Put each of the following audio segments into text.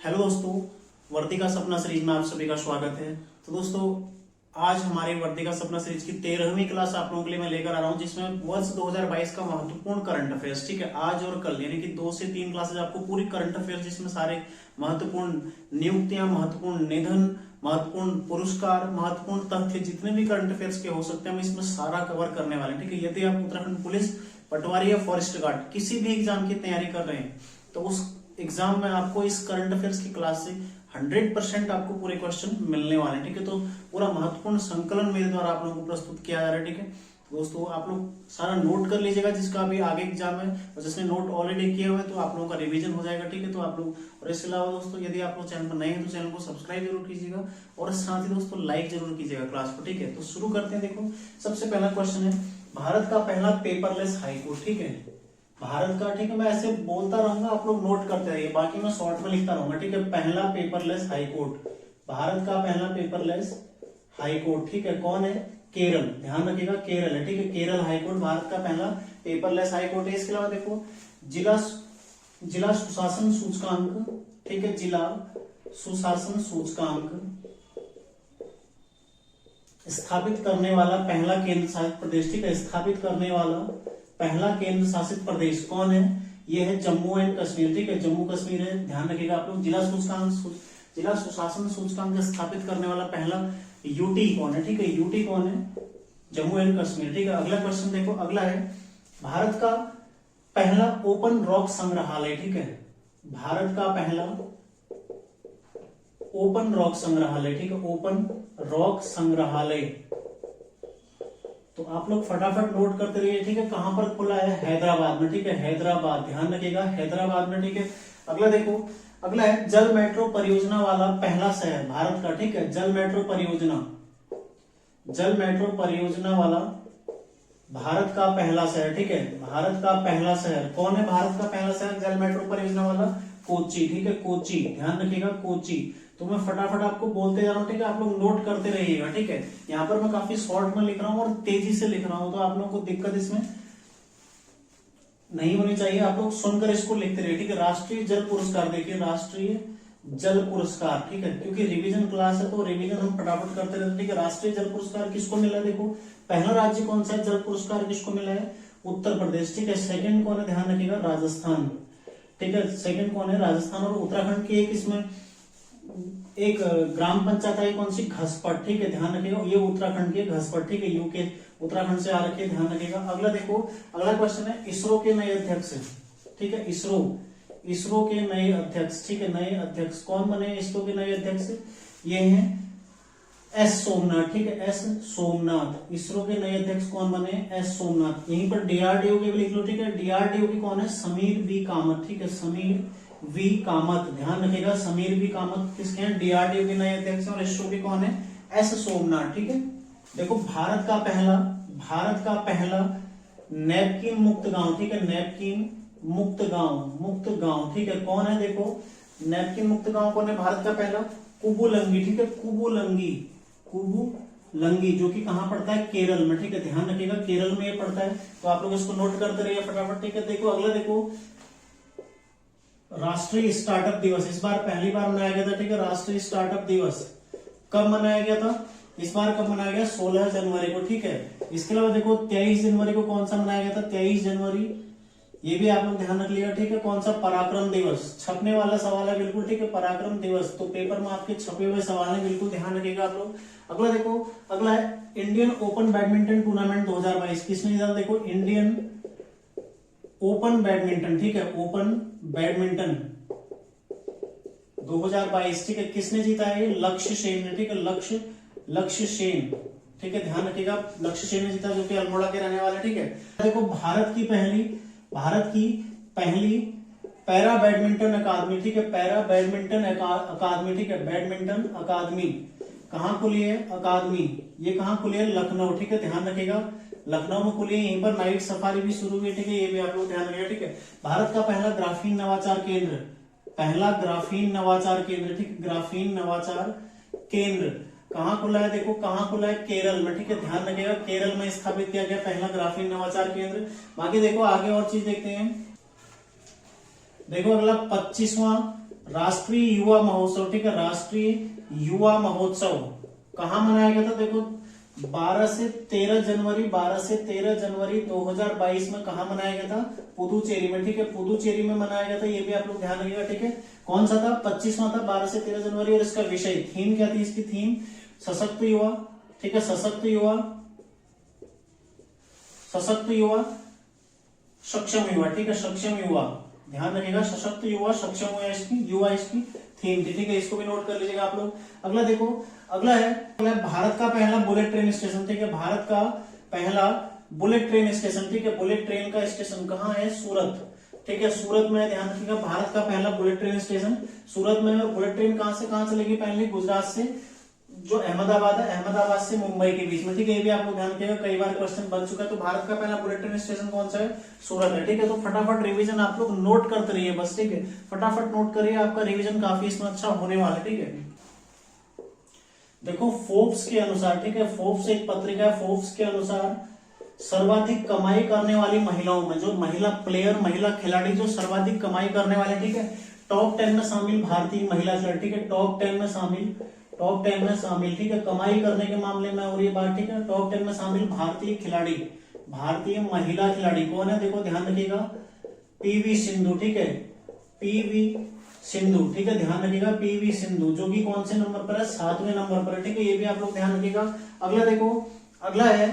Hello दोस्तों, वर्दी का सपना सीरीज में आप सभी का स्वागत है। तो दोस्तों, आज हमारे वर्दी का सपना सीरीज की 13वीं क्लास आप लोगों के लिए मैं लेकर आ रहा हूं, जिसमें वर्ष 2022 का महत्वपूर्ण करंट अफेयर्स, ठीक है, आज और कल यानी कि 2 से 3 क्लासेज आपको पूरी करंट अफेयर्स, जिसमें सारे महत्वपूर्ण नियुक्तियां, महत्वपूर्ण निधन, महत्वपूर्ण पुरस्कार, महत्वपूर्ण तथ्य, जितने भी करंट अफेयर्स के हो सकते हैं, हम इसमें सारा कवर करने वाले हैं। ठीक है, यदि आप उत्तराखंड पुलिस, पटवारी या फॉरेस्ट गार्ड किसी भी एग्जाम की तैयारी कर रहे हैं तो उस एग्जाम में आपको इस करंट अफेयर्स की क्लास से 100% आपको पूरे क्वेश्चन मिलने वाले हैं। ठीक है, तो पूरा महत्वपूर्ण संकलन मेरे द्वारा आप लोगों को प्रस्तुत किया जा रहा है। ठीक है दोस्तों, आप लोग सारा नोट कर लीजिएगा, जिसका अभी आगे एग्जाम है और जिसने नोट ऑलरेडी किए हुए हैं तो आप लोगों का रिवीजन हो जाएगा। ठीक है, तो आप लोग, और इसके अलावा दोस्तों, यदि आप लोग चैनल पर नए हैं तो चैनल को सब्सक्राइब जरूर कीजिएगा और साथ ही दोस्तों लाइक जरूर कीजिएगा क्लास को। ठीक है, तो शुरू करते हैं। देखो, सबसे पहला क्वेश्चन है, भारत का पहला पेपरलेस हाईकोर्ट। ठीक है, भारत का, ठीक है, मैं ऐसे बोलता रहूंगा, आप लोग नोट करते रहिए, बाकी मैं शॉर्ट में लिखता रहूंगा। ठीक है, पहला पेपरलेस हाईकोर्ट, भारत का पहला पेपरलेस हाईकोर्ट, ठीक है, कौन है? केरल, ध्यान रखिएगा, केरल है। ठीक है, केरल हाईकोर्ट भारत का पहला पेपरलेस हाईकोर्ट है। इसके अलावा देखो, जिला सुशासन सूचकांक, ठीक है, जिला सुशासन सूचकांक स्थापित करने वाला पहला केंद्र शासित प्रदेश, ठीक है, स्थापित करने वाला पहला केंद्र शासित प्रदेश कौन है? ये है जम्मू एंड कश्मीर। ठीक है, जम्मू कश्मीर है, ध्यान रखिएगा आप लोग। जिला सुशासन सूचकांक स्थापित करने वाला पहला यूटी कौन है? ठीक है, यूटी कौन है? जम्मू एंड कश्मीर। ठीक है, अगला क्वेश्चन देखो, अगला है, भारत का पहला ओपन रॉक संग्रहालय। ठीक है, भारत का पहला ओपन रॉक संग्रहालय, ठीक है, ओपन रॉक संग्रहालय। तो आप लोग फटाफट नोट करते रहिए। ठीक है, कहां पर खुला है? हैदराबाद में। ठीक है, हैदराबाद, ध्यान रखिएगा, हैदराबाद में। ठीक है, अगला देखो, अगला है, जल मेट्रो परियोजना वाला पहला शहर भारत का। ठीक है, जल मेट्रो परियोजना वाला भारत का पहला शहर। ठीक है, भारत का पहला शहर कौन है? भारत का पहला शहर जल मेट्रो परियोजना वाला कोच्चि। ठीक है, कोच्चि, ध्यान रखिएगा, कोच्चि। तो मैं फटाफट आपको बोलते जा रहा हूँ। ठीक है, आप लोग नोट करते रहिएगा। ठीक है, यहाँ पर मैं काफी शॉर्ट में लिख रहा हूँ और तेजी से लिख रहा हूँ, तो आप लोगों को दिक्कत इसमें नहीं होनी चाहिए। आप लोग सुनकर इसको लिखते रहिए। ठीक है, राष्ट्रीय जल पुरस्कार, देखिए, राष्ट्रीय जल पुरस्कार। ठीक है, क्योंकि रिवीजन क्लास है तो रिवीजन हम फटाफट करते रहते। ठीक है, राष्ट्रीय जल पुरस्कार किसको मिला? देखो, पहला राज्य कौन सा है? जल पुरस्कार किसको मिला है? उत्तर प्रदेश। ठीक है, सेकंड कौन है? ध्यान रखिएगा, राजस्थान। ठीक है, सेकंड कौन है? राजस्थान। और उत्तराखंड की एक इसमें एक ग्राम पंचायत आई, कौन सी? घसपट। ठीक है, ध्यान रखिएगा, ये उत्तराखंड की घसपट। ठीक है, यूके उत्तराखंड से आ रखी है, ध्यान रखिएगा। अगला देखो, अगला क्वेश्चन है, इसरो के नए अध्यक्ष। ठीक है, इसरो के नए अध्यक्ष। ठीक है, नए अध्यक्ष कौन बने? इसरो के नए अध्यक्ष ये हैं एस सोमनाथ। ठीक है, एस सोमनाथ। इसरो के नए अध्यक्ष कौन बने? एस सोमनाथ। यहीं पर डीआरडीओ के भी लिख लो। ठीक है, डीआरडीओ की कौन है? समीर वी कामत। ठीक है, समीर वी कामत, ध्यान रखिएगा, समीर वी कामत किसके हैं? डीआरडीओ के नए अध्यक्ष। और इसरो के कौन है? एस सोमनाथ। ठीक है, देखो, भारत का पहला नैपकिन मुक्त गांव। ठीक है, नैपकिन मुक्त गांव। ठीक है, कौन है? देखो, नैपकिन मुक्त गांव कौन है भारत का पहला? कुबुलंगी। ठीक है, कुबुलंगी, जो कि कहां पड़ता है? केरल में। ठीक है, ध्यान रखिएगा, केरल में ये पड़ता है। तो आप लोग इसको नोट करते रहिए फटाफट। ठीक है, देखो, अगला देखो, राष्ट्रीय स्टार्टअप दिवस इस बार पहली बार मनाया गया था। ठीक है, राष्ट्रीय स्टार्टअप दिवस कब मनाया गया था? इस बार कब मनाया गया? 16 जनवरी को। ठीक है, इसके अलावा देखो, 23 जनवरी को कौन सा मनाया गया था? 23 जनवरी, ये भी आप लोग ध्यान रख लिएगा। ठीक है, कौन सा? पराक्रम दिवस। छपने वाला सवाल है, बिल्कुल। ठीक है, पराक्रम दिवस, तो पेपर में आपके छपे हुए सवाल है, बिल्कुल ध्यान रखिएगा आप लोग। अगला देखो, अगला है, इंडियन ओपन बैडमिंटन टूर्नामेंट 2022 किसने जीता? देखो, इंडियन ओपन बैडमिंटन। ठीक है, ओपन बैडमिंटन 2022, ठीक है, किसने जीता है? लक्ष्य सेन ने। ठीक है, लक्ष्य सेन। ठीक है, ध्यान रखिएगा, लक्ष्य सेन ने जीता, जो कि अल्मोड़ा के रहने वाले। ठीक है, देखो, भारत की पहली पैरा बैडमिंटन अकादमी। ठीक है, पैरा बैडमिंटन अकादमी। ठीक है, बैडमिंटन अकादमी कहाँ खुली है? अकादमी, ये कहाँ खुली है? लखनऊ। ठीक है, ध्यान रखिएगा, लखनऊ में खुली है। यहीं पर नाइट सफारी भी शुरू हुई। ठीक है, ये भी आप लोग ध्यान रखिएगा। ठीक है, भारत का पहला ग्राफीन नवाचार केंद्र, ठीक, ग्राफीन नवाचार केंद्र कहाँ खुला है? देखो, कहाँ खुला है? केरल में। ठीक है, ध्यान रखिएगा, केरल में स्थापित किया गया पहला ग्राफीन नवाचार केंद्र। बाकी देखो, आगे और चीज देखते हैं। देखो, अगला राष्ट्रीय युवा महोत्सव, ठीक है, राष्ट्रीय युवा महोत्सव कहाँ मनाया गया था? देखो 12 से 13 जनवरी 2022 में कहा मनाया गया था? पुदुचेरी में, ठीक है, पुदुचेरी में मनाया गया था। ये भी आप लोग ध्यान रखिएगा, ठीक है। कौन सा था? 25वां था, 12 से 13 जनवरी। और इसका विषय, थीम क्या थी इसकी? थीम सशक्त युवा, ठीक है, सशक्त युवा, सक्षम युवा, ठीक है, सक्षम युवा, ध्यान रखिएगा, सशक्त युवा, सक्षम युवा इसकी थीम थी, ठीक है। इसको भी नोट कर लीजिएगा आप लोग। अगला देखो, अगला है भारत का पहला बुलेट ट्रेन स्टेशन, ठीक है, भारत का पहला बुलेट ट्रेन स्टेशन, ठीक है। बुलेट ट्रेन का स्टेशन कहाँ है? सूरत, ठीक है, सूरत में, ध्यान रखिएगा। भारत का पहला बुलेट ट्रेन स्टेशन सूरत में। और बुलेट ट्रेन कहां से कहां चलेगी? पहले गुजरात से, जो अहमदाबाद है, अहमदाबाद से मुंबई के बीच में, ठीक है। ये भी आप लोग ध्यान रखिएगा, कई बार क्वेश्चन बन चुका है। तो भारत का पहला बुलेट ट्रेन स्टेशन कौन सा है? सूरत है, ठीक है। तो फटाफट रिवीजन आप लोग नोट करते रहिए बस, ठीक है, फटाफट नोट करिए, आपका रिवीजन काफी इसमें अच्छा होने वाला है, ठीक है। देखो फोर्ब्स के अनुसार, ठीक है, फोर्ब्स एक पत्रिका है, फोर्ब्स के अनुसार सर्वाधिक कमाई करने वाली महिलाओं में, जो महिला प्लेयर, महिला खिलाड़ी जो सर्वाधिक कमाई करने वाले, ठीक है, टॉप 10 में शामिल भारतीय महिला खिलाड़ी, ठीक है, टॉप 10 में शामिल, ठीक है, कमाई करने के मामले में। और ये बात, ठीक है, टॉप 10 में शामिल भारतीय खिलाड़ी, भारतीय महिला खिलाड़ी कौन है? देखो ध्यान रखिएगा, पीवी सिंधु, ठीक है, पीवी सिंधु, ठीक है, ध्यान रखिएगा, पीवी सिंधु, जो कि कौन से नंबर पर है? 7वें नंबर पर है, ठीक है। ये भी आप लोग ध्यान रखिएगा। अगला देखो, अगला है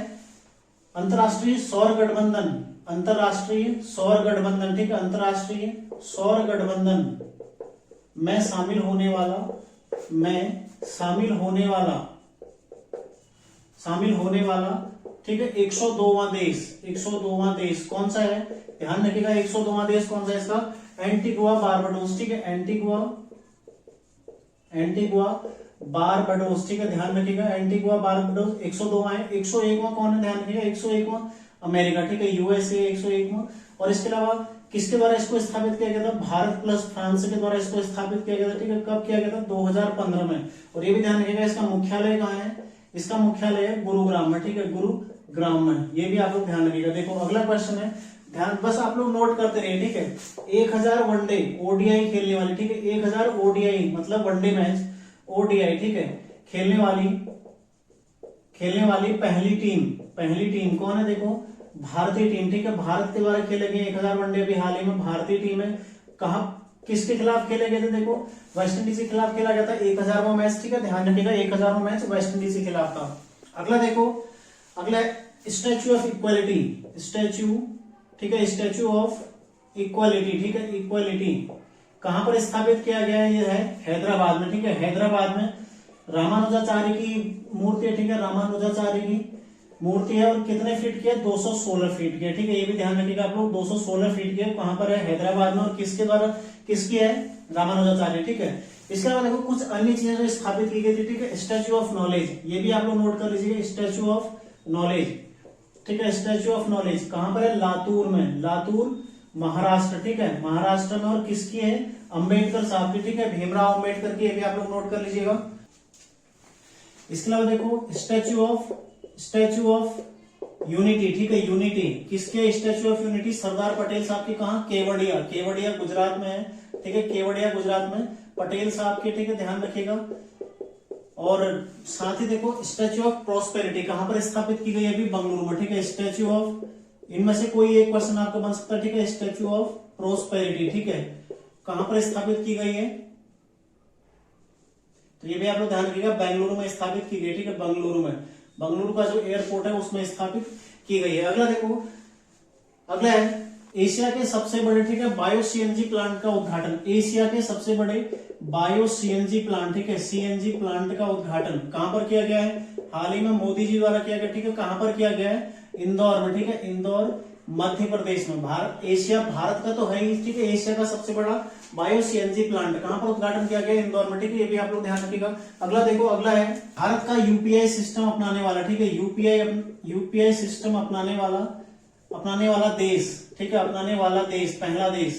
अंतरराष्ट्रीय सौर गठबंधन, अंतरराष्ट्रीय सौर गठबंधन, ठीक है, अंतरराष्ट्रीय सौर गठबंधन में शामिल होने वाला, ठीक है, 102वां देश कौन सा है? ध्यान रखिएगा, 102वां देश कौन सा है इसका? एंटीगुआ बारबाडोस, ठीक है, एंटीगुआ बारबाडोस, ठीक है, ध्यान रखिएगा, एंटीगुआ बारबाडोस 102वां है। 101वां कौन है? ध्यान रखिएगा, 101वां अमेरिका, ठीक है, यूएसए 101वां। और इसके अलावा किसके द्वारा इसको स्थापित किया गया था? भारत प्लस फ्रांस के द्वारा इसको स्थापित किया गया था, ठीक है। कब किया गया था? 2015 में। और ये भी ध्यान रखिएगा, इसका मुख्यालय कहाँ है? इसका मुख्यालय है गुरुग्राम में, ठीक है, गुरुग्राम में। ये भी आप लोग ध्यान रखिएगा। देखो अगला क्वेश्चन है, ध्यान बस आप लोग नोट करते रहिए, ठीक है। 1000 वनडे ओडीआई खेलने वाली, ठीक है, 1000 ओडीआई मतलब वनडे मैच, ओडीआई, ठीक है, खेलने वाली पहली टीम कौन है? देखो भारतीय टीम, ठीक है, भारत के द्वारा खेले गए 1000 वनडे अभी हाल ही में भारतीय टीम है। कहा किसके खिलाफ खेले गए थे? देखो वेस्ट इंडीज के खिलाफ खेला गया था 1000वां मैच, ठीक है, ध्यान रखिएगा, 1000वां मैच वेस्ट इंडीज के खिलाफ था। अगला देखो, अगला स्टैच्यू ऑफ इक्वालिटी, ठीक है, स्टैच्यू ऑफ इक्वालिटी, ठीक है, इक्वालिटी कहां पर स्थापित किया गया है? ये है हैदराबाद में, ठीक है, हैदराबाद में। रामानुजाचार्य की मूर्ति है, ठीक है, रामानुजाचार्य की मूर्ति है। और कितने फीट की है? 216 फीट की है, ठीक है। ये भी ध्यान रखिएगा आप लोग, 216 फीट की है। कहां पर है? हैदराबाद में। और किसके द्वारा, किसकी है? रामानुजाचार्य, ठीक है। इसके अलावा देखो कुछ अन्य चीजें जो स्थापित की गई थी, ठीक है, स्टैच्यू ऑफ नॉलेज, ये भी आप लोग नोट कर लीजिए, स्टैच्यू ऑफ नॉलेज, ठीक है, स्टैच्यू ऑफ नॉलेज कहां पर है? लातूर में, लातूर महाराष्ट्र, ठीक है, महाराष्ट्र में। और किसकी है? अंबेडकर साहब की, ठीक है, भीमराव अंबेडकर की। ये भी आप लोग नोट कर लीजिएगा। इसके अलावा देखो स्टैच्यू ऑफ यूनिटी, ठीक है, यूनिटी किसके? Statue of unity Sardar Patel साहब की। कहां? केवड़िया गुजरात में है, ठीक है, केवड़िया गुजरात में पटेल साहब की, ठीक है, ध्यान रखिएगा। और साथ ही देखो स्टैच्यू ऑफ प्रोस्पेरिटी कहां पर स्थापित की गई है? अभी बंगलुरु में, ठीक है, स्टैच्यू ऑफ, इनमें से कोई एक क्वेश्चन आपका बन सकता है, ठीक है, स्टैच्यू ऑफ प्रोस्पेरिटी, ठीक है, कहां पर स्थापित की गई है? तो ये भी आप लोग ध्यान रखिएगा, बेंगलुरु में स्थापित की गई, ठीक है, बंगलुरु का जो एयरपोर्ट है उसमें स्थापित की गई है। अगला देखो, अगला है एशिया के सबसे बड़े, ठीक है, बायो सीएनजी प्लांट का उद्घाटन। एशिया के सबसे बड़े बायो सीएनजी प्लांट, ठीक है, सीएनजी प्लांट का उद्घाटन कहां पर किया गया है? हाल ही में मोदी जी द्वारा किया गया, ठीक है, कहां पर किया गया है? इंदौर में, ठीक है, इंदौर मध्य प्रदेश में। भारत का तो है ही, ठीक है, एशिया का सबसे बड़ा बायो सीएनजी प्लांट कहां पर उद्घाटन किया गया? इंदौर में, ठीक है, ये भी आप लोग ध्यान रखिएगा। अगला देखो, अगला है भारत का यूपीआई सिस्टम अपनाने वाला, ठीक है, यूपीआई सिस्टम अपनाने वाला देश, ठीक है, अपनाने वाला देश, पहला देश,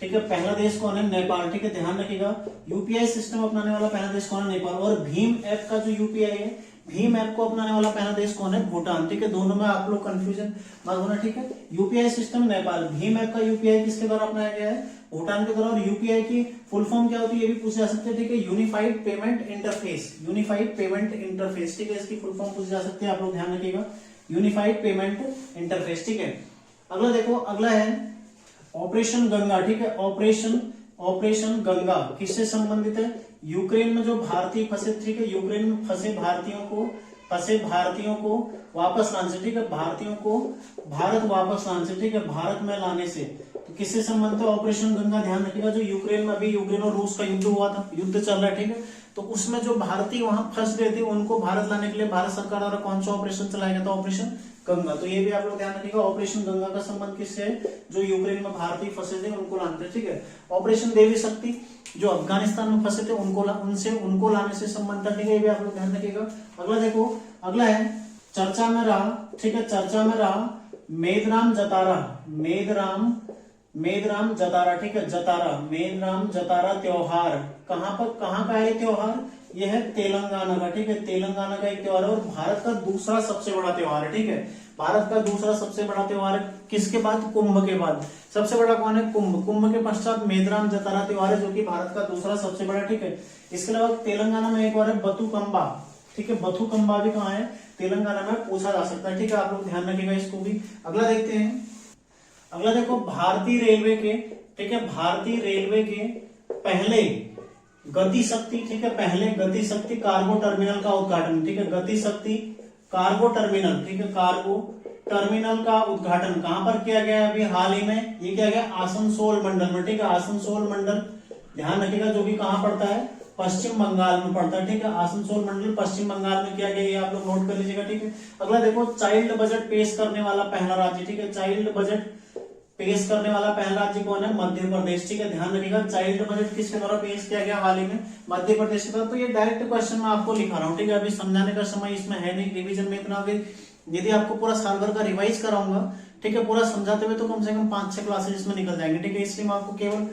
ठीक है, पहला देश कौन है? नेपाल, ठीक है, ध्यान रखिएगा, यूपीआई सिस्टम अपनाने वाला पहला देश कौन है? नेपाल। और भीम ऐप का जो यूपीआई है, भीम ऐप को अपनाने वाला पहला देश कौन है? भूटान, ठीक है, दोनों में आप लोग कंफ्यूजन मत होना, ठीक है। UPI system Nepal, Bhim app का यूपीआई किसके द्वारा अपनाया गया है? भूटान की तरह। और यूपीआई की फुल फॉर्म क्या होती है ये भी पूछा जा सकता है, ठीक है, unified payment interface, unified payment interface, ठीक है, इसकी फुल फॉर्म पूछी जा सकती है, आप लोग ध्यान रखिएगा, यूनिफाइड पेमेंट इंटरफेस, ठीक है। अगला देखो, अगला है ऑपरेशन गंगा, ठीक है, ऑपरेशन गंगा किससे संबंधित है? यूक्रेन में जो भारतीय फंसे, ठीक है, यूक्रेन में फंसे भारतीयों को वापस लाने से, ठीक है, भारतीयों को भारत वापस लाने से, ठीक है, भारत में लाने से, तो किससे संबंधित है ऑपरेशन गंगा? ध्यान रखिएगा, जो यूक्रेन में अभी यूक्रेन और रूस का युद्ध हुआ था, युद्ध चल रहा है, ठीक है, तो उसमें जो भारतीय वहां फंस गए थे उनको भारत लाने के लिए भारत सरकार द्वारा कौन सा ऑपरेशन चलाया गया था? ऑपरेशन गंगा। तो ये भी आप लोग ध्यान रखिएगा, ऑपरेशन गंगा का संबंध किससे है? जो यूक्रेन में भारतीय फंसे थे उनको लाने थे, ठीक है। ऑपरेशन देवी शक्ति जो अफगानिस्तान में फंसे थे उनको लाने से संबंध था, ठीक है, ये भी आप लोग ध्यान रखिएगा। अगला देखो, अगला है चर्चा में रहा, ठीक है, चर्चा में रहा मेदराम जतारा, ठीक है, मेदराम जतारा त्योहार कहां का है त्योहार? यह है तेलंगाना का, ठीक है, तेलंगाना का एक त्योहार है और भारत का दूसरा सबसे बड़ा त्योहार है, ठीक है, भारत का दूसरा सबसे बड़ा त्योहार है। किसके बाद? कुंभ के बाद। सबसे बड़ा कौन है? कुंभ के पश्चात मेदराम जतारा त्योहार है जो कि भारत का दूसरा सबसे बड़ा, ठीक है। इसके अलावा तेलंगाना में एक और है बथुकंबा, ठीक है, बथुकंबा भी कहाँ है? तेलंगाना में, पूछा जा सकता है, ठीक है, आप लोग ध्यान रखिएगा इसको भी। अगला देखते हैं, अगला देखो भारतीय रेलवे के, ठीक है, भारतीय रेलवे के पहले गति शक्ति, ठीक है, पहले गति शक्ति कार्गो टर्मिनल का उद्घाटन, ठीक है, गति शक्ति कार्गो टर्मिनल, ठीक है, कार्गो टर्मिनल का उद्घाटन कहां पर किया गया है? अभी हाल ही में ये किया गया आसनसोल मंडल में, ठीक है, आसनसोल मंडल ध्यान रखिएगा, जो कि कहां पड़ता है? पश्चिम बंगाल में पड़ता है, ठीक है, आसनसोल मंडल पश्चिम बंगाल में किया गया, ये आप लोग नोट कर लीजिएगा, ठीक है। अगला देखो, चाइल्ड बजट पेश करने वाला पहला राज्य, ठीक है, चाइल्ड बजट पेश करने वाला पहला राज्य कौन है? मध्य प्रदेश, ठीक है, ध्यान रखिएगा, चाइल्ड बजट किसके द्वारा पेश किया गया हाल ही में? मध्य प्रदेश के द्वारा। तो ये डायरेक्ट क्वेश्चन मैं आपको लिखा रहा हूँ, ठीक है, अभी समझाने का समय इसमें है नहीं, रिवीजन में इतना, यदि आपको पूरा साल भर का रिवाइज कराऊंगा, ठीक है, पूरा समझाते हुए, तो कम से कम 5-6 क्लासेज इसमें निकल जाएंगे, ठीक है, इसलिए मैं आपको केवल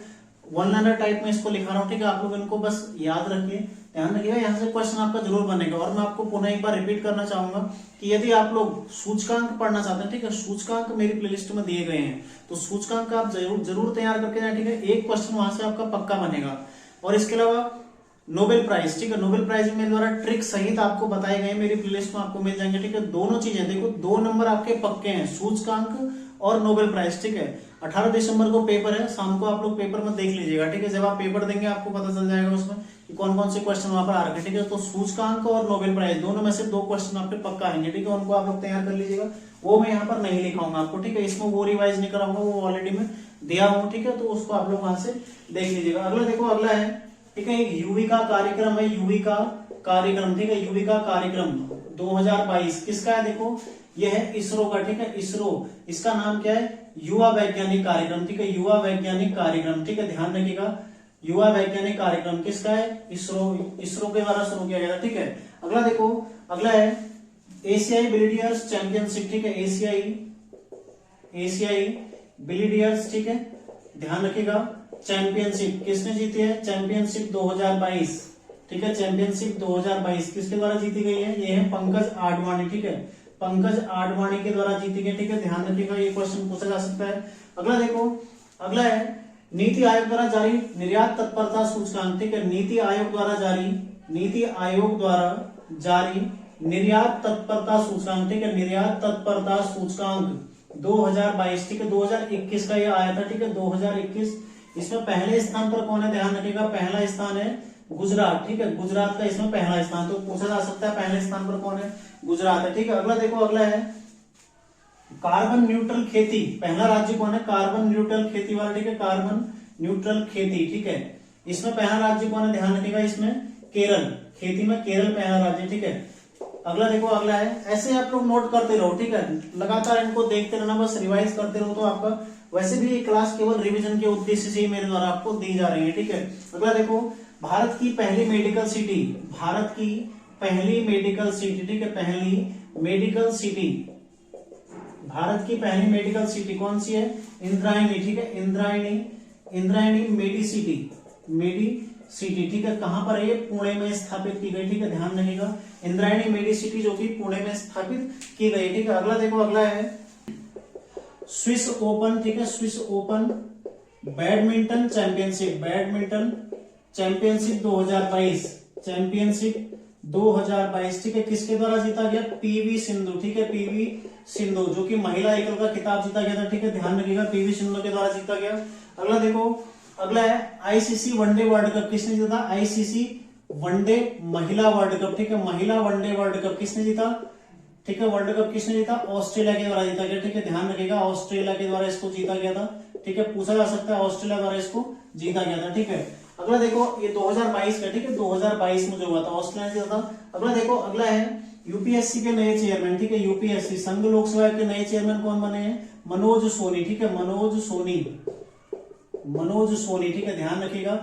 वन लाइनर टाइप में इसको लिखा रहा हूँ, ठीक है, आप लोग इनको बस याद रखिए, ध्यान रखिएगा, यहाँ से क्वेश्चन आपका जरूर बनेगा। और मैं आपको पुनः एक बार रिपीट करना चाहूंगा कि यदि आप लोग सूचकांक पढ़ना चाहते हैं, ठीक है, सूचकांक मेरी प्लेलिस्ट में दिए गए हैं, तो सूचकांक आप जरूर तैयार करके जाए, ठीक है, एक क्वेश्चन वहां से आपका पक्का बनेगा। और इसके अलावा नोबेल प्राइज, ठीक है, नोबेल प्राइज मेरे द्वारा ट्रिक सहित आपको बताए गए मेरी प्लेलिस्ट में आपको मिल जाएंगे, ठीक है, दोनों चीजें देखो, 2 नंबर आपके पक्के हैं, सूचकांक और नोबेल प्राइज, ठीक है। 18 दिसंबर को पेपर है, शाम को आप लोग पेपर में देख लीजिएगा, ठीक है, जब आप पेपर देंगे आपको पता चल जाएगा उसमें कि कौन कौन से क्वेश्चन वहां पर आ रखे, ठीक है। तो सूचकांक और नोबेल प्राइज दोनों में से 2 क्वेश्चन आपके पक्का आएंगे, ठीक है, उनको आप लोग तैयार कर लीजिएगा, वो मैं यहाँ पर नहीं लिखाऊंगा आपको, ठीक है, इसमें वो रिवाइज नहीं कराऊंगा, वो ऑलरेडी मैं दिया हूँ, ठीक है, तो उसको आप लोग वहां से देख लीजिएगा। अगला देखो, अगला है, ठीक है, एक युविका कार्यक्रम है, युविका कार्यक्रम, ठीक है, युविका कार्यक्रम 2022 किसका है? देखो, यह है इसरो का, ठीक है, इसरो, इसका नाम क्या है? युवा वैज्ञानिक कार्यक्रम, ठीक है, युवा वैज्ञानिक कार्यक्रम, ठीक है, ध्यान रखिएगा, युवा वैज्ञानिक कार्यक्रम किसका है? इसरो के द्वारा शुरू किया गया था, ठीक है। अगला देखो, अगला है एशियाई बिलियर्ड्स चैंपियनशिप, ठीक है, एशियाई बिलियर्ड्स, ठीक है, ध्यान रखिएगा, चैंपियनशिप किसने जीती है? चैंपियनशिप 2022, ठीक है, चैंपियनशिप 2022 किसके द्वारा जीती गई है? ये है पंकज आडवाणी, ठीक है, पंकज आडवाणी के द्वारा जीती गई, ठीक है, ध्यान रखिएगा, ये क्वेश्चन पूछा जा सकता है। अगला देखो, अगला है नीति आयोग द्वारा जारी निर्यात तत्परता सूचकांक, ठीक है, नीति आयोग द्वारा जारी निर्यात तत्परता सूचकांक, ठीक है, निर्यात तत्परता सूचकांक 2022, ठीक है, 2021 का ये आया था, ठीक है, 2021, इसमें पहले स्थान पर कौन है? ध्यान रखिएगा, पहला स्थान है गुजरात, ठीक है, गुजरात का इसमें पहला स्थान, तो पूछा जा सकता है पहले स्थान पर कौन है? गुजरात है, ठीक है। अगला देखो, अगला है कार्बन न्यूट्रल खेती, पहला राज्य कौन है? कार्बन न्यूट्रल खेती वाला, ठीक है, कार्बन न्यूट्रल खेती, ठीक है, इसमें पहला राज्य कौन है? ध्यान रखिएगा, इसमें केरल, खेती में केरल पहला राज्य, ठीक है। अगला देखो, अगला है, ऐसे आप लोग नोट करते रहो, ठीक है, लगातार इनको देखते रहना, बस रिवाइज करते रहो, तो आपका वैसे भी ये क्लास केवल रिवीजन के उद्देश्य से ही मेरे द्वारा आपको दी जा रही है, ठीक है। अगला देखो, भारत की पहली मेडिकल सिटी, भारत की पहली मेडिकल सिटी, ठीक है, पहली मेडिकल सिटी, भारत की पहली मेडिकल सिटी कौन सी है? इंद्रायणी, ठीक है, इंद्रायणी मेडिसिटी, ठीक है, कहां पर है? ये पुणे में स्थापित की गई, ठीक है, ध्यान रखिएगा, इंद्रायणी मेडिसिटी जो कि पुणे में स्थापित की गई, ठीक है। अगला देखो, अगला है स्विस ओपन, ठीक है, Swiss open badminton championship 2022, championship 2022, ठीक है, किसके द्वारा जीता गया? पीवी सिंधु, ठीक है, पीवी सिंधु, जो कि महिला एकल का खिताब जीता गया था, ठीक है, ध्यान रखिएगा, पीवी सिंधु के द्वारा जीता गया। अगला देखो, अगला है आईसीसी वनडे वर्ल्ड कप, किसने जीता? आईसीसी वनडे महिला वर्ल्ड कप, ठीक है, महिला वनडे वर्ल्ड कप किसने जीता? ठीक है, वर्ल्ड कप किसने जीता? ऑस्ट्रेलिया के द्वारा जीता गया, ठीक है, ध्यान रखिएगा, ऑस्ट्रेलिया के द्वारा इसको जीता गया था, ठीक है, पूछा जा सकता है ऑस्ट्रेलिया द्वारा इसको जीता गया था, ठीक है। अगला देखो, ये 2022 का, ठीक है, 2022 में जो हुआ था ऑस्ट्रेलिया जीता था। अगला देखो, अगला है यूपीएससी के नए चेयरमैन, ठीक है, यूपीएससी संघ लोक सेवा के नए चेयरमैन कौन बने हैं? मनोज सोनी, ठीक है, मनोज सोनी, ठीक है, ध्यान रखिएगा,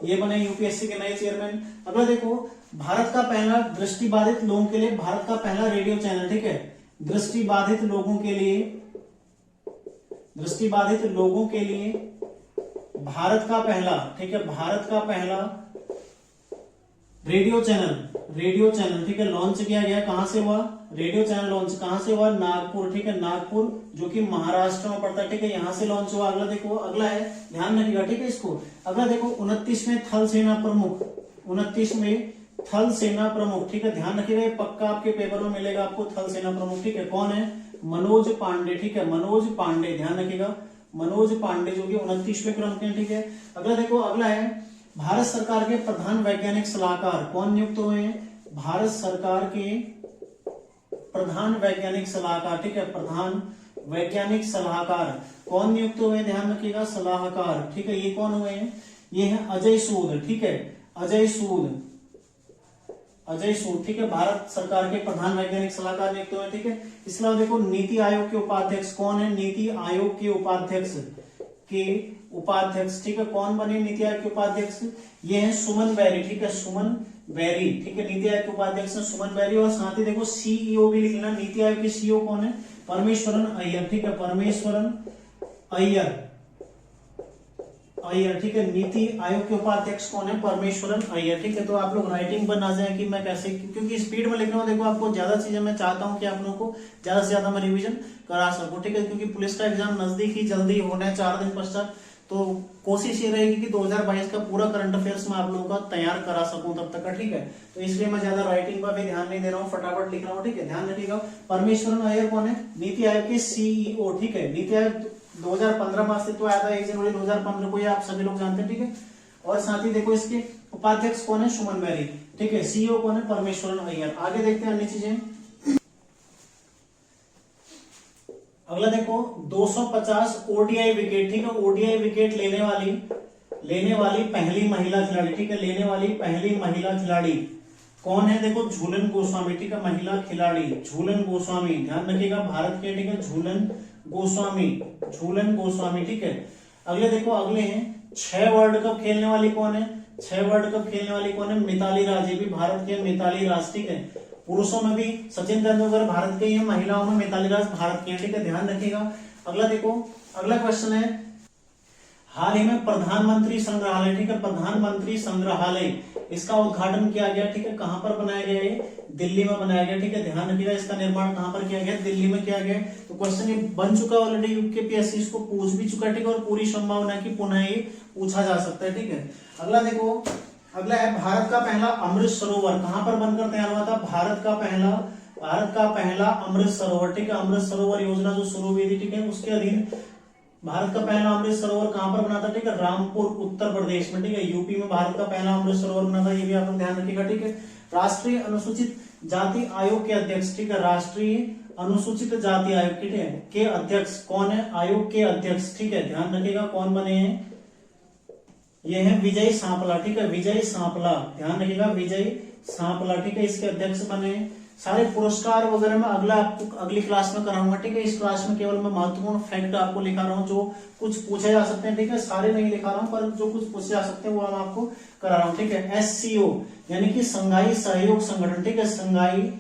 ये बने यूपीएससी के नए चेयरमैन। अगला देखो, भारत का पहला दृष्टिबाधित लोगों के लिए भारत का पहला रेडियो चैनल, ठीक है, दृष्टिबाधित लोगों के लिए भारत का पहला, ठीक है, भारत का पहला रेडियो चैनल, ठीक है, लॉन्च किया गया। कहां से हुआ? रेडियो चैनल लॉन्च कहां से हुआ? नागपुर, ठीक है, नागपुर जो कि महाराष्ट्र में पड़ता है, ठीक है, यहां से लॉन्च हुआ। अगला देखो, अगला है, ध्यान रखिएगा, ठीक है, इसको। अगला देखो, 29वें थल सेना प्रमुख, 29वें थल सेना प्रमुख, ठीक है, ध्यान रखिएगा, ये पक्का आपके पेपर में मिलेगा आपको, थल सेना प्रमुख, ठीक है, कौन है? मनोज पांडे, ठीक है, मनोज पांडे, ध्यान रखिएगा, मनोज पांडे जो कि 29वें क्रम के, ठीक है। अगला देखो, अगला है भारत सरकार के प्रधान वैज्ञानिक सलाहकार कौन नियुक्त हुए हैं? भारत सरकार के प्रधान वैज्ञानिक सलाहकार, ठीक है, प्रधान वैज्ञानिक सलाहकार कौन नियुक्त हुए हैं? ध्यान रखिएगा, सलाहकार, ठीक है, ये कौन हुए हैं? ये है अजय सूद, ठीक है, अजय सूद, ठीक है, भारत सरकार के प्रधान वैज्ञानिक सलाहकार नियुक्त हुए, ठीक है। इसके अलावा देखो, नीति आयोग के उपाध्यक्ष कौन है? नीति आयोग के उपाध्यक्ष, ठीक है, कौन बने नीति आयोग के उपाध्यक्ष? ये है सुमन बेरी, ठीक है, सुमन बेरी, ठीक है, नीति आयोग के उपाध्यक्ष है सुमन बेरी। और साथ ही देखो, सीईओ भी लिख लेना, नीति आयोग के सीईओ कौन है? परमेश्वरन अय्यर, ठीक है, परमेश्वरन अय्यर, ठीक है, नीति आयोग के उपाध्यक्ष कौन है? परमेश्वरन अय्यर, ठीक है। तो आप लोग राइटिंग पर ना जाए कि मैं कैसे, क्योंकि स्पीड में लिख रहा हूँ, देखो आपको ज्यादा चीजें मैं चाहता हूँ कि आप लोगों को ज्यादा से ज्यादा मैं रिवीजन करा सकूं, ठीक है, क्योंकि पुलिस का एग्जाम नजदीक ही जल्दी होना है 4 दिन पश्चात, तो कोशिश ये रहेगी कि 2022 का पूरा करंट अफेयर्स मैं आप लोगों का तैयार करा सकूं तब तक का, ठीक है। तो इसलिए मैं ज्यादा राइटिंग पर भी ध्यान नहीं दे रहा हूँ, फटाफट लिख रहा हूँ, ठीक है, ध्यान रखिएगा। परमेश्वरन अय्यर कौन है? नीति आयोग के सीईओ, ठीक है, नीति आयोग 2015 में अस्तित्व आया था, 1 जनवरी 2015 को, ये आप सभी लोग जानते हैं, ठीक है। और साथ ही देखो, इसके उपाध्यक्ष कौन है? सुमन बेरी, ठीक है, सीईओ कौन है? परमेश्वरन अय्यर। आगे देखते हैं अन्य चीजें। अगला देखो, 250 ओडीआई विकेट, ठीक है, ओडीआई विकेट लेने वाली पहली महिला खिलाड़ी, ठीक है, लेने वाली पहली महिला खिलाड़ी कौन है? देखो, झूलन गोस्वामी, ठीक है, महिला खिलाड़ी झूलन गोस्वामी, ध्यान रखिएगा, भारत के, ठीक है, झूलन गोस्वामी, ठीक है। अगले देखो, अगले हैं 6 वर्ल्ड कप खेलने वाली कौन है? 6 वर्ल्ड कप खेलने वाली कौन है? मिताली राज, ये भी भारत के मिताली राज, ठीक है। पुरुषों में भी सचिन तेंदुलकर भारत के हैं, महिलाओं में मिताली राज भारत के हैं, ठीक है, ध्यान रखिएगा। अगला देखो, अगला क्वेश्चन है, हाल ही में प्रधानमंत्री संग्रहालय, ठीक है, प्रधानमंत्री संग्रहालय, इसका उद्घाटन किया गया, ठीक है, कहां पर बनाया गया? है दिल्ली में बनाया गया, ठीक है, ध्यान रखिएगा, इसका निर्माण कहां पर किया गया? दिल्ली में किया गया। तो क्वेश्चन ये बन चुका है ऑलरेडी, यूपीएससी इसको पूछ भी चुका है, ठीक है, और पूरी संभावना है कि पुनः ये पूछा जा सकता है, ठीक है। अगला देखो, अगला है भारत का पहला अमृत सरोवर कहां पर बनकर तैयार हुआ था? भारत का पहला अमृत सरोवर, ठीक है, अमृत सरोवर योजना जो शुरू हुई थी, ठीक है, उसके अधीन भारत का पहला अमृत सरोवर कहां पर बना था? ठीक है, रामपुर उत्तर प्रदेश में, ठीक है, यूपी में भारत का पहला अमृत सरोवर बना था, ये भी आप लोग ध्यान रखिएगा, ठीक है। राष्ट्रीय अनुसूचित जाति आयोग के अध्यक्ष, ठीक है, राष्ट्रीय अनुसूचित जाति आयोग, ठीक है, के अध्यक्ष कौन है? आयोग के अध्यक्ष, ठीक है, ध्यान रखिएगा, कौन बने हैं? ये है विजय सांपला, ठीक है, विजय सांपला, ध्यान रखिएगा, विजय सांपला, ठीक है, इसके अध्यक्ष बने। सारे पुरस्कार वगैरह मैं आपको अगली क्लास में कराऊंगा, ठीक है, इस क्लास में केवल मैं महत्वपूर्ण फैक्ट आपको लिखा रहा हूँ, जो कुछ पूछे जा सकते हैं, ठीक है, सारे नहीं लिखा रहा हूँ, पर जो कुछ पूछे जा सकते हैं वो मैं आपको करा रहा हूँ, ठीक है। SCO यानी कि संघाई सहयोग संगठन, ठीक है, संघाई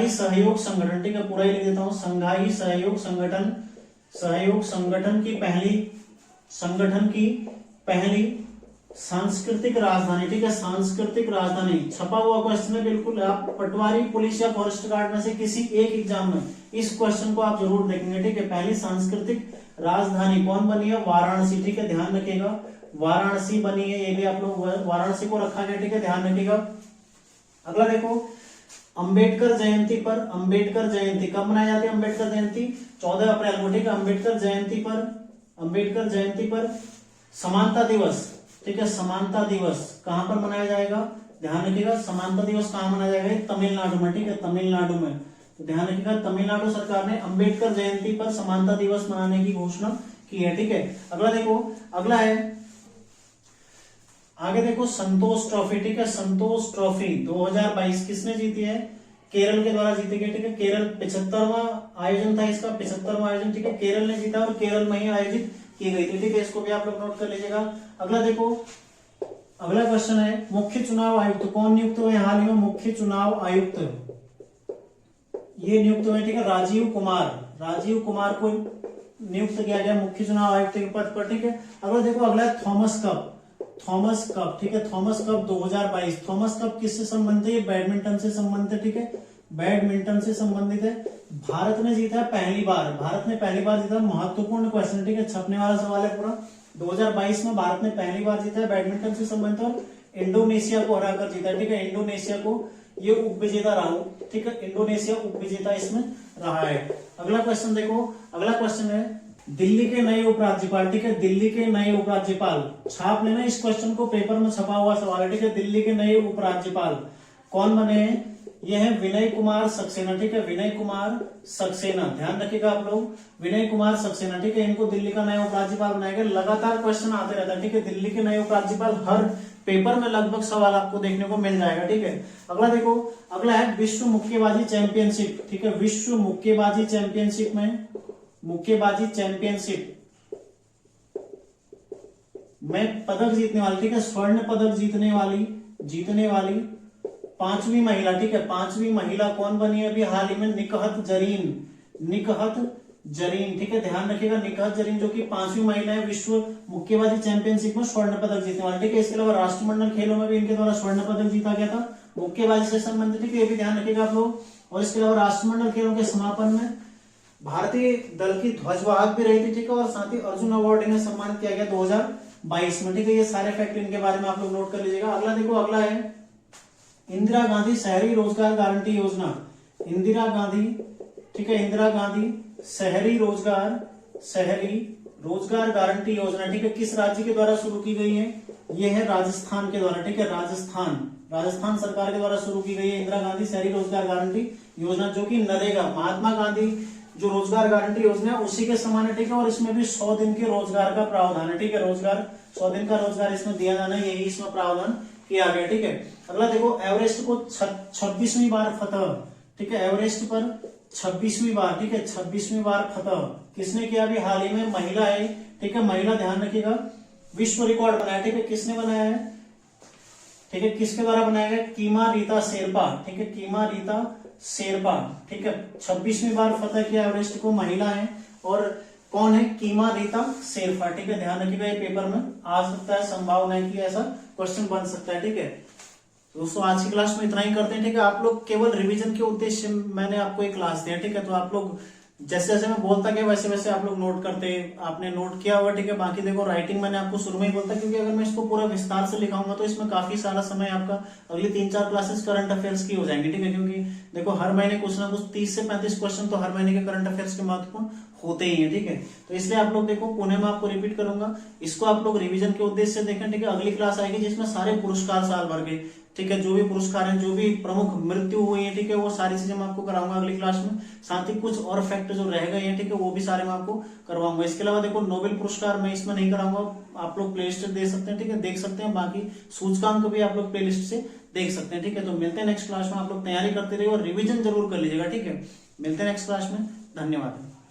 सहयोग संगठन, ठीक है, पूरा ही लिख देता हूँ, संघाई सहयोग संगठन की पहली सांस्कृतिक राजधानी, ठीक है, सांस्कृतिक राजधानी, छपा हुआ क्वेश्चन है, बिल्कुल आप पटवारी, पुलिस या फॉरेस्ट गार्ड में से किसी एक एग्जाम में इस क्वेश्चन को आप जरूर देखेंगे, ठीक है, पहली सांस्कृतिक राजधानी कौन बनी है? वाराणसी, ठीक है, ध्यान रखिएगा, वाराणसी बनी है, ये भी आप लोग वाराणसी को रखा गया, ठीक है, ध्यान रखिएगा। अगला देखो, अंबेडकर जयंती पर, अंबेडकर जयंती कब मनाई जाती है? अंबेडकर जयंती 14 अप्रैल को, ठीक है। अंबेडकर जयंती पर समानता दिवस, ठीक है, समानता दिवस कहां पर मनाया जाएगा? ध्यान रखिएगा, समानता दिवस कहां मनाया जाएगा? तमिलनाडु में, ठीक है, तमिलनाडु में। तो ध्यान रखिएगा, तमिलनाडु सरकार ने अंबेडकर जयंती पर समानता दिवस मनाने की घोषणा की है, ठीक है। अगला देखो, अगला है, आगे देखो, संतोष ट्रॉफी, ठीक है, संतोष ट्रॉफी 2022 किसने जीती है? केरल के द्वारा जीती गई, ठीक है। केरल 75वां आयोजन था इसका, 75वां आयोजन, ठीक है, केरल ने जीता और केरल में ही आयोजित की गई थी, ठीक है, इसको भी आप लोग नोट कर लीजिएगा। अगला देखो, अगला क्वेश्चन है, मुख्य चुनाव आयुक्त कौन नियुक्त हुए हाल ही में? मुख्य चुनाव आयुक्त ये नियुक्त हुए, ठीक है, राजीव कुमार को नियुक्त किया गया मुख्य चुनाव आयुक्त के पद पर, ठीक है। अगला देखो, अगला है थॉमस कप, ठीक है, थॉमस कप 2022। थॉमस कप किससे संबंधित है? बैडमिंटन से संबंधित है, ठीक है, बैडमिंटन से संबंधित है। भारत ने जीता है पहली बार जीता, महत्वपूर्ण क्वेश्चन, ठीक है, छपने वाला सवाल है पूरा। 2022 में भारत ने पहली बार जीता है बैडमिंटन से संबंधित और इंडोनेशिया को हराकर जीता, ठीक है, इंडोनेशिया को ये उपविजेता रहा, ठीक है, इंडोनेशिया उपविजेता इसमें रहा है। अगला क्वेश्चन देखो, अगला क्वेश्चन है, दिल्ली के नए उपराज्यपाल, ठीक है, दिल्ली के नए उपराज्यपाल, छाप लेना इस क्वेश्चन को, पेपर में छपा हुआ सवाल है, ठीक है। दिल्ली के नए उपराज्यपाल कौन बने हैं? ये है विनय कुमार सक्सेना, ठीक है, विनय कुमार सक्सेना, ध्यान रखिएगा आप लोग, विनय कुमार सक्सेना, ठीक है, इनको दिल्ली का नया उपराज्यपाल बनाया गया। लगातार क्वेश्चन आते रहता है, ठीक है, दिल्ली के नए उपराज्यपाल हर पेपर में लगभग सवाल आपको देखने को मिल जाएगा, ठीक है। अगला देखो, अगला है विश्व मुक्केबाजी चैंपियनशिप, ठीक है, विश्व मुक्केबाजी चैंपियनशिप में, मुक्केबाजी चैंपियनशिप में पदक जीतने वाली, ठीक है, स्वर्ण पदक जीतने वाली 5वीं महिला, ठीक है, 5वीं महिला कौन बनी है अभी हाल ही में? निकहत जरीन, ठीक है, ध्यान रखिएगा, निकहत जरीन जो कि 5वीं महिला है विश्व मुक्केबाजी चैंपियनशिप में स्वर्ण पदक जीतने वाली, ठीक है। इसके अलावा राष्ट्रमंडल खेलों में भी इनके द्वारा स्वर्ण पदक जीता गया था मुक्केबाजी से संबंधित, ठीक है, ये भी ध्यान रखिएगा आप लोग। और इसके अलावा राष्ट्रमंडल खेलों के समापन में भारतीय दल की ध्वजवाहक भी रही थी, ठीक है, और साथ ही अर्जुन अवार्ड इन्हें सम्मानित किया गया 2022 में, ठीक है। ये सारे फैक्ट इनके बारे में आप लोग नोट कर लीजिएगा। अगला देखो, अगला है इंदिरा गांधी शहरी रोजगार गारंटी योजना, इंदिरा गांधी, ठीक है, इंदिरा गांधी शहरी रोजगार गारंटी योजना, ठीक है, किस राज्य के द्वारा शुरू की गई है? ये है राजस्थान के द्वारा, ठीक है, राजस्थान सरकार के द्वारा शुरू की गई है इंदिरा गांधी शहरी रोजगार गारंटी योजना, जो कि नरेगा, महात्मा गांधी जो रोजगार गारंटी योजना है उसी के समान है, ठीक है, और इसमें भी 100 दिन के रोजगार का प्रावधान है, ठीक है, 100 दिन का रोजगार इसमें दिया जाना है, यही इसमें प्रावधान किया गया, ठीक है। अगला देखो, एवरेस्ट को 26वीं बार फतह, ठीक है, एवरेस्ट पर 26वीं बार, ठीक है, 26वीं बार फतह किसने किया? अभी हाल ही में महिला है, ठीक है, महिला, ध्यान रखिएगा, विश्व रिकॉर्ड बनाया, ठीक है, किसने बनाया है? ठीक है, किसके द्वारा बनाया गया? कीमा रीता शेरपा, ठीक है, कीमा रीता शेरपा, ठीक है, 26वीं बार फतह किया एवरेस्ट को, महिला है, और कौन है? कीमा रीता शेरपा, ठीक है, ध्यान रखिएगा, ये पेपर में आ सकता है, संभावना है कि ऐसा क्वेश्चन बन सकता है, ठीक है। दोस्तों आज की क्लास में इतना ही करते हैं, ठीक है, आप लोग केवल रिवीजन के उद्देश्य मैंने आपको एक क्लास दिया, ठीक है, तो आप लोग जैसे जैसे मैं बोलता गया वैसे वैसे आप लोग नोट करते, आपने नोट किया हुआ, ठीक है। बाकी देखो राइटिंग मैंने आपको शुरू में ही बोलता, क्योंकि अगर मैं इसको पूरा विस्तार से लिखाऊंगा तो इसमें काफी सारा समय आपका अगली 3-4 क्लासेस करंट अफेयर्स की हो जाएंगी, ठीक है, क्योंकि देखो हर महीने कुछ ना कुछ 30 से 35 क्वेश्चन तो हर महीने के करंट अफेयर्स के महत्वपूर्ण होते ही है, ठीक है। तो इसलिए आप लोग देखो, पुणे में आपको रिपीट करूंगा, इसको आप लोग रिवीजन के उद्देश्य से देखें, ठीक है। अगली क्लास आएगी जिसमें सारे पुरस्कार साल भर के, ठीक है, जो भी पुरस्कार हैं, जो भी प्रमुख मृत्यु हुई है, ठीक है, वो सारी चीजें मैं आपको कराऊंगा अगली क्लास में। साथ ही कुछ और फैक्ट जो रह गए हैं, ठीक है, वो भी सारे मैं आपको करवाऊंगा। इसके अलावा देखो नोबेल पुरस्कार मैं इसमें नहीं कराऊंगा, आप लोग प्ले लिस्ट देख सकते हैं, ठीक है, देख सकते हैं। बाकी सूचकांक भी आप लोग प्ले लिस्ट से देख सकते हैं, ठीक है। तो मिलते हैं नेक्स्ट क्लास में, आप लोग तैयारी करते रहिए और रिविजन जरूर कर लीजिएगा, ठीक है। मिलते हैं नेक्स्ट क्लास में, धन्यवाद।